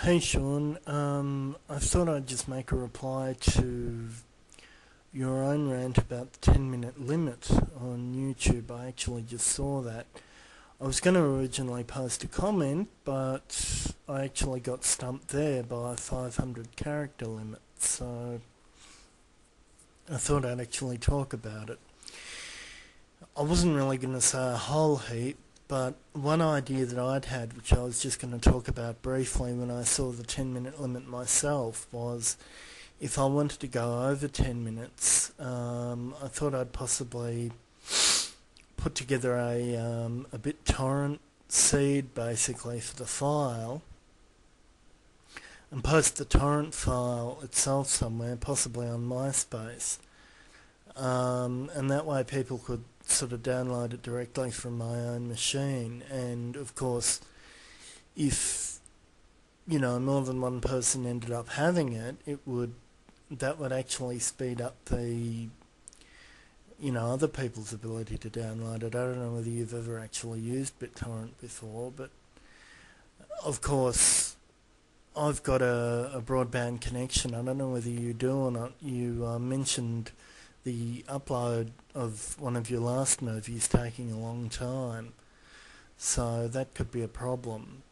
Hey Sean, I thought I'd just make a reply to your own rant about the 10-minute limit on YouTube. I actually just saw that. I was going to originally post a comment, but I actually got stumped there by a 500 character limit, so I thought I'd actually talk about it. I wasn't really going to say a whole heap, but one idea that I'd had, which I was just going to talk about briefly when I saw the 10-minute limit myself, was if I wanted to go over 10 minutes, I thought I'd possibly put together a BitTorrent seed basically for the file and post the torrent file itself somewhere, possibly on MySpace. And that way people could sort of download it directly from my own machine. And of course, if more than one person ended up having it, that would actually speed up the other people's ability to download it. I don't know whether you've ever actually used BitTorrent before, but of course I've got a broadband connection. I don't know whether you do or not. You mentioned the upload of one of your last movies taking a long time, so that could be a problem.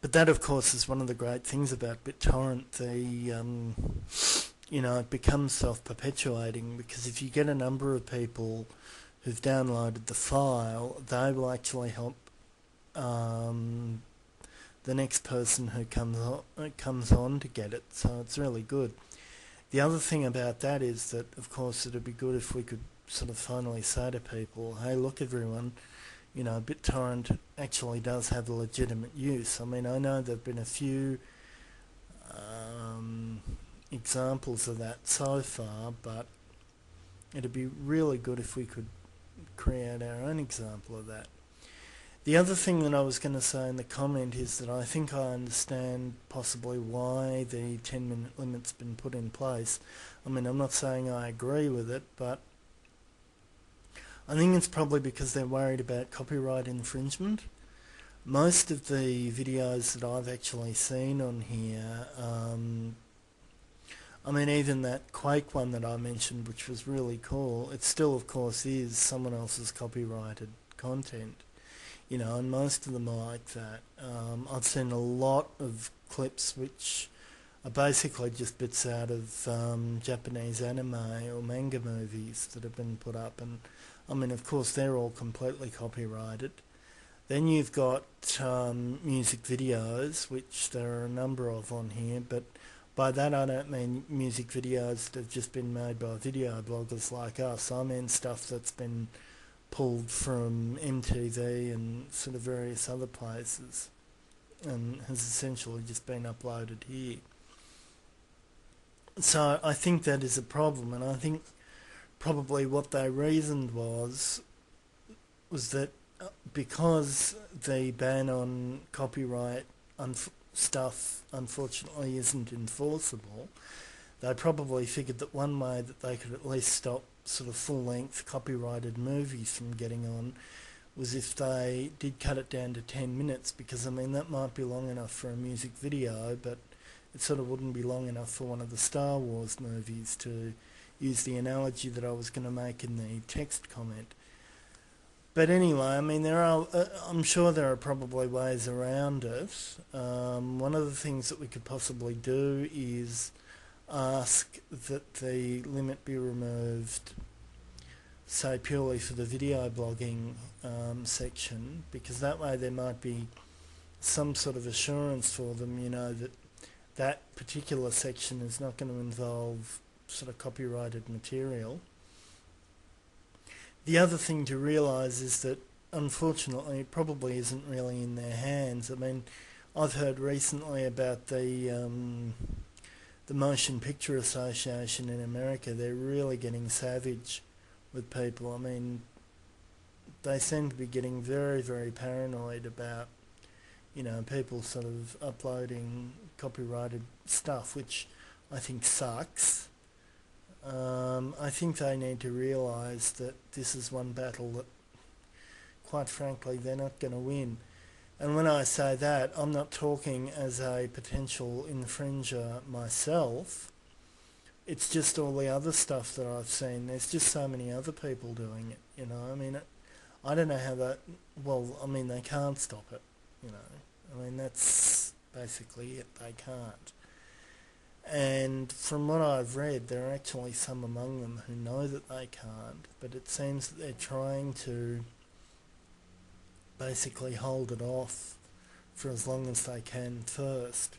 But that, of course, is one of the great things about BitTorrent. It becomes self-perpetuating, because if you get a number of people who've downloaded the file, they will actually help the next person who comes on to get it. So it's really good. The other thing about that is that, of course, it'd be good if we could sort of finally say to people, hey, look, everyone, BitTorrent actually does have a legitimate use. I mean, I know there have been a few examples of that so far, but it'd be really good if we could create our own example of that. The other thing that I was going to say in the comment is that I think I understand possibly why the 10-minute limit's been put in place. I mean, I'm not saying I agree with it, but I think it's probably because they're worried about copyright infringement. Most of the videos that I've actually seen on here, even that Quake one that I mentioned, which was really cool, it still, of course, is someone else's copyrighted content. And most of them are like that. I've seen a lot of clips which are basically just bits out of Japanese anime or manga movies that have been put up, and of course they're all completely copyrighted. Then you've got music videos, which there are a number of on here, but by that I don't mean music videos that have just been made by video bloggers like us. I mean stuff that's been pulled from MTV and sort of various other places and has essentially just been uploaded here. So I think that is a problem, and I think probably what they reasoned was that because the ban on copyright stuff unfortunately isn't enforceable, they probably figured that one way that they could at least stop sort of full-length copyrighted movies from getting on was if they did cut it down to 10 minutes, because that might be long enough for a music video, but it sort of wouldn't be long enough for one of the Star Wars movies, to use the analogy that I was going to make in the text comment. But anyway, I'm sure there are probably ways around it. One of the things that we could possibly do is ask that the limit be removed, say purely for the video blogging section, because that way there might be some sort of assurance for them, that that particular section is not going to involve sort of copyrighted material. The other thing to realise is that unfortunately it probably isn't really in their hands. I've heard recently about the Motion Picture Association in America. They're really getting savage with people. They seem to be getting very, very paranoid about, people sort of uploading copyrighted stuff, which I think sucks. I think they need to realise that this is one battle that, quite frankly, they're not going to win. And when I say that, I'm not talking as a potential infringer myself. It's just all the other stuff that I've seen. There's just so many other people doing it, you know. I mean, I don't know how that... Well, I mean, they can't stop it, you know. I mean, that's basically it. They can't. And from what I've read, there are actually some among them who know that they can't, but it seems that they're trying to basically hold it off for as long as they can first.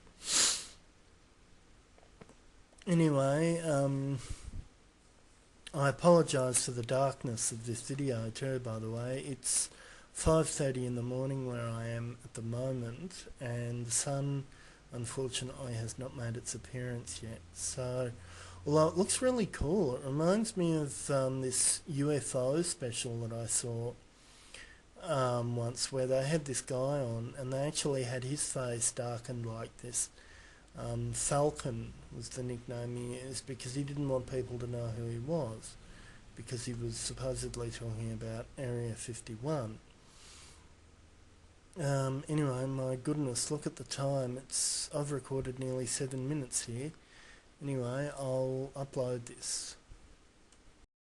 Anyway, I apologise for the darkness of this video too, by the way. It's 5:30 in the morning where I am at the moment, and the sun unfortunately has not made its appearance yet. So, although it looks really cool, it reminds me of this UFO special that I saw once, where they had this guy on and they actually had his face darkened like this. Falcon was the nickname he used because he didn't want people to know who he was, because he was supposedly talking about Area 51. Anyway, my goodness, look at the time. I've recorded nearly 7 minutes here. Anyway, I'll upload this.